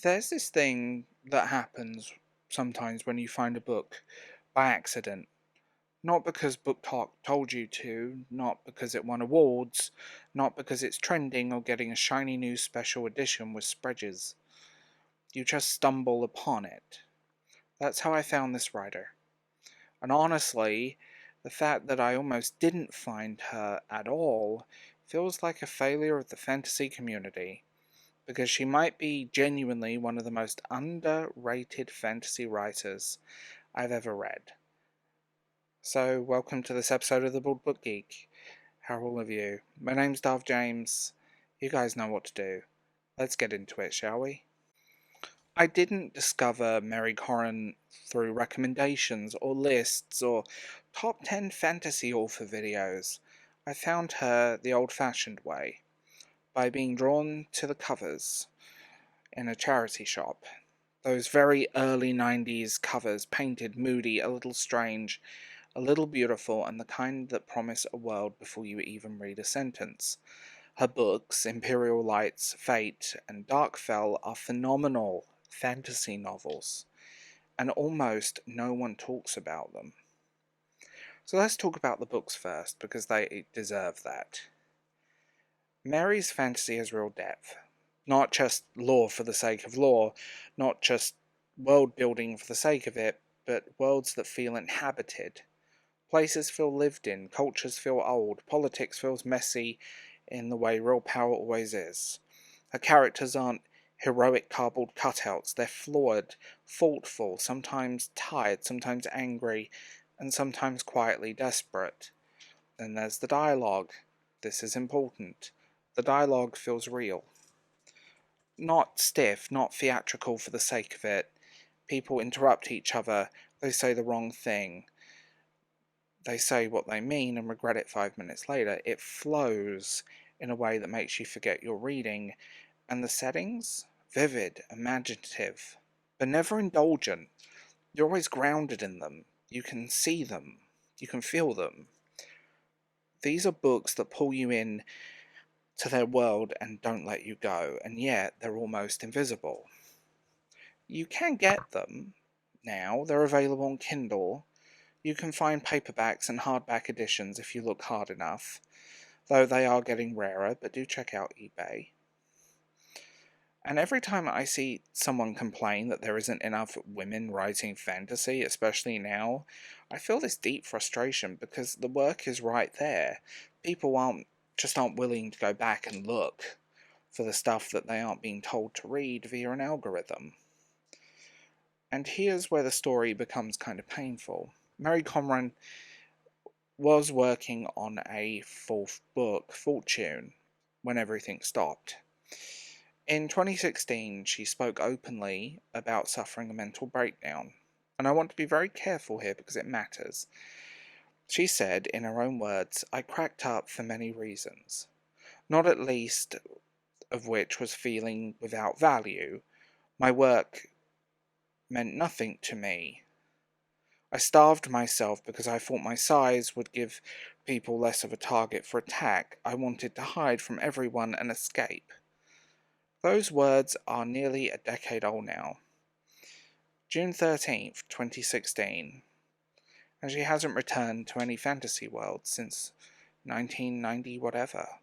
There's this thing that happens sometimes when you find a book by accident. Not because Book Talk told you to, not because it won awards, not because it's trending or getting a shiny new special edition with spreads. You just stumble upon it. That's how I found this writer. And honestly, the fact that I almost didn't find her at all feels like a failure of the fantasy community, because she might be genuinely one of the most underrated fantasy writers I've ever read. So, welcome to this episode of the Book Geek. How are all of you? My name's Darth James. You guys know what to do. Let's get into it, shall we? I didn't discover Mary Corran through recommendations or lists or top 10 fantasy author videos. I found her the old fashioned way, by being drawn to the covers in a charity shop. Those very early 90s covers, painted, moody, a little strange, a little beautiful, and the kind that promise a world before you even read a sentence. Her books, Imperial Light's Fate and Darkfell, are phenomenal fantasy novels, and almost no one talks about them. So let's talk about the books first, because they deserve that. Mary's fantasy has real depth. Not just lore for the sake of lore, not just world building for the sake of it, but worlds that feel inhabited. Places feel lived in, cultures feel old, politics feels messy in the way real power always is. Her characters aren't heroic cardboard cutouts, they're flawed, thoughtful, sometimes tired, sometimes angry, and sometimes quietly desperate. Then there's the dialogue. This is important. The dialogue feels real. Not stiff, not theatrical for the sake of it. People interrupt each other, they say the wrong thing. They say what they mean and regret it 5 minutes later. It flows in a way that makes you forget you're reading. And the settings? Vivid, imaginative, but never indulgent. You're always grounded in them. You can see them. You can feel them. These are books that pull you in to their world and don't let you go, and yet they're almost invisible. You can get them now. They're available on Kindle. You can find paperbacks and hardback editions if you look hard enough, though they are getting rarer, but do check out eBay. And every time I see someone complain that there isn't enough women writing fantasy, especially now, I feel this deep frustration because the work is right there. People aren't willing to go back and look for the stuff that they aren't being told to read via an algorithm. And here's where the story becomes kind of painful. Mary Corran was working on a fourth book, Fortune, when everything stopped. In 2016, she spoke openly about suffering a mental breakdown. And I want to be very careful here because it matters. She said, in her own words, "I cracked up for many reasons, not at least of which was feeling without value. My work meant nothing to me. I starved myself because I thought my size would give people less of a target for attack. I wanted to hide from everyone and escape." Those words are nearly a decade old now. June 13th, 2016, and she hasn't returned to any fantasy world since 1990 whatever.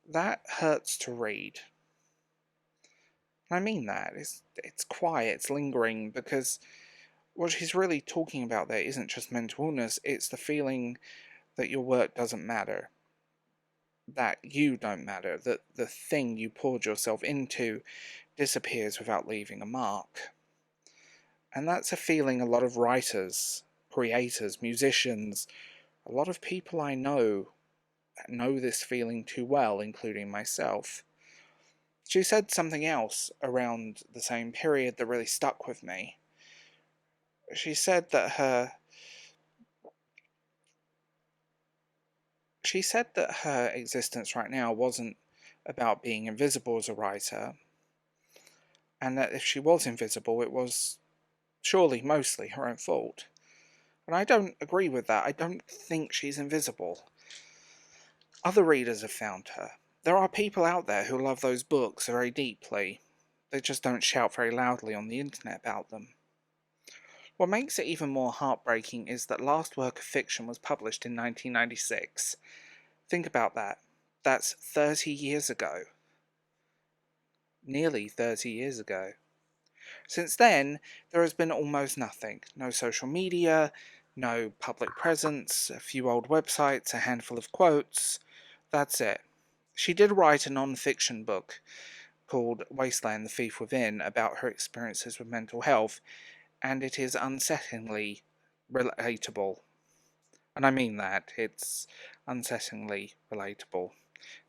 That hurts to read. And I mean that. It's quiet, it's lingering, because what she's really talking about there isn't just mental illness, it's the feeling that your work doesn't matter. That you don't matter, that the thing you poured yourself into disappears without leaving a mark. And that's a feeling a lot of writers, creators, musicians, a lot of people I know this feeling too well, including myself. She said something else around the same period that really stuck with me. She said that her existence right now wasn't about being invisible as a writer, and that if she was invisible, it was surely mostly her own fault. And I don't agree with that. I don't think she's invisible. Other readers have found her. There are people out there who love those books very deeply. They just don't shout very loudly on the internet about them. What makes it even more heartbreaking is that last work of fiction was published in 1996. Think about that. That's 30 years ago. Nearly 30 years ago. Since then, there has been almost nothing. No social media, no public presence, a few old websites, a handful of quotes. That's it. She did write a non-fiction book called Wasteland: The Thief Within about her experiences with mental health, and it is unsettlingly relatable. And I mean that. It's unsettlingly relatable.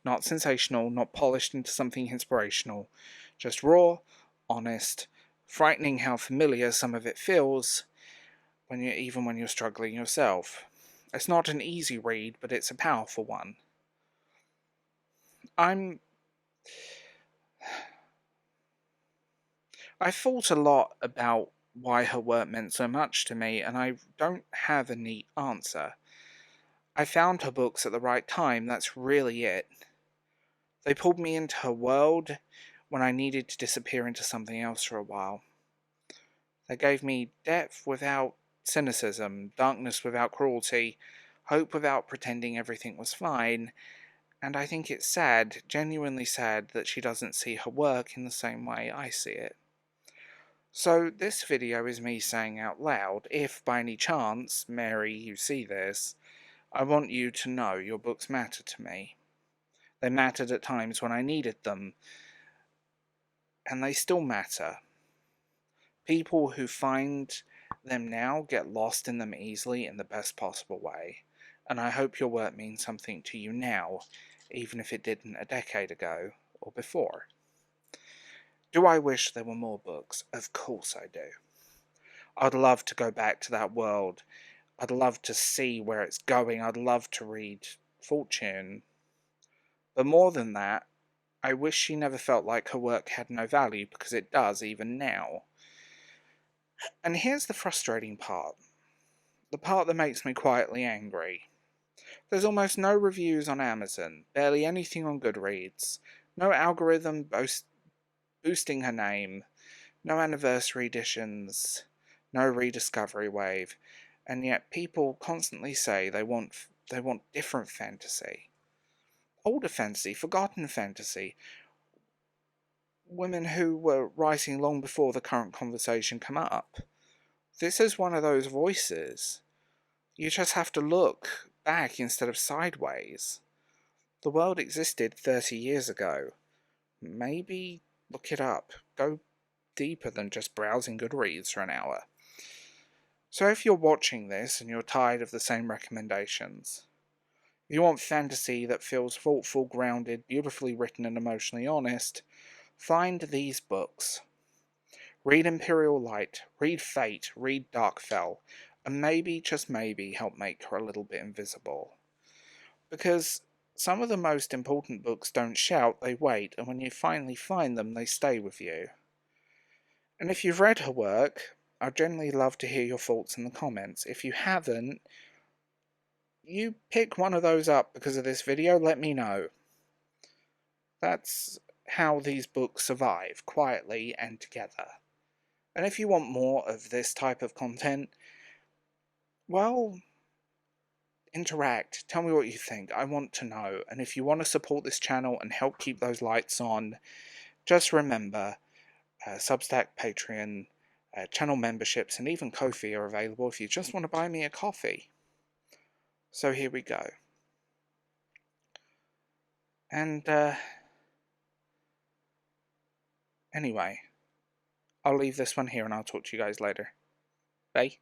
Not sensational, not polished into something inspirational. Just raw, honest, frightening how familiar some of it feels, even when you're struggling yourself. It's not an easy read, but it's a powerful one. I thought a lot about why her work meant so much to me, and I don't have a neat answer. I found her books at the right time, that's really it. They pulled me into her world when I needed to disappear into something else for a while. They gave me depth without cynicism, darkness without cruelty, hope without pretending everything was fine, and I think it's sad, genuinely sad, that she doesn't see her work in the same way I see it. So this video is me saying out loud, if by any chance, Mary, you see this, I want you to know your books matter to me. They mattered at times when I needed them, and they still matter. People who find them now get lost in them easily in the best possible way, and I hope your work means something to you now, even if it didn't a decade ago or before. Do I wish there were more books? Of course I do. I'd love to go back to that world. I'd love to see where it's going. I'd love to read Fortune. But more than that, I wish she never felt like her work had no value, because it does even now. And here's the frustrating part. The part that makes me quietly angry. There's almost no reviews on Amazon, barely anything on Goodreads, no algorithm boosting her name, no anniversary editions, no rediscovery wave, and yet people constantly say they want different fantasy. Older fantasy, forgotten fantasy. Women who were writing long before the current conversation come up. This is one of those voices. You just have to look back instead of sideways. The world existed 30 years ago. Maybe look it up. Go deeper than just browsing Goodreads for an hour. So if you're watching this and you're tired of the same recommendations, you want fantasy that feels thoughtful, grounded, beautifully written and emotionally honest, find these books. Read Imperial Light, read Fate, read Darkfell, and maybe, just maybe, help make her a little bit invisible. Because some of the most important books don't shout, they wait, and when you finally find them, they stay with you. And if you've read her work, I'd generally love to hear your thoughts in the comments. If you haven't, you pick one of those up because of this video, let me know. That's how these books survive, quietly and together. And if you want more of this type of content, well, interact. Tell me what you think. I want to know. And if you want to support this channel and help keep those lights on, just remember, Substack, Patreon, channel memberships, and even Ko-fi are available if you just want to buy me a coffee. So here we go. And, anyway, I'll leave this one here and I'll talk to you guys later. Bye.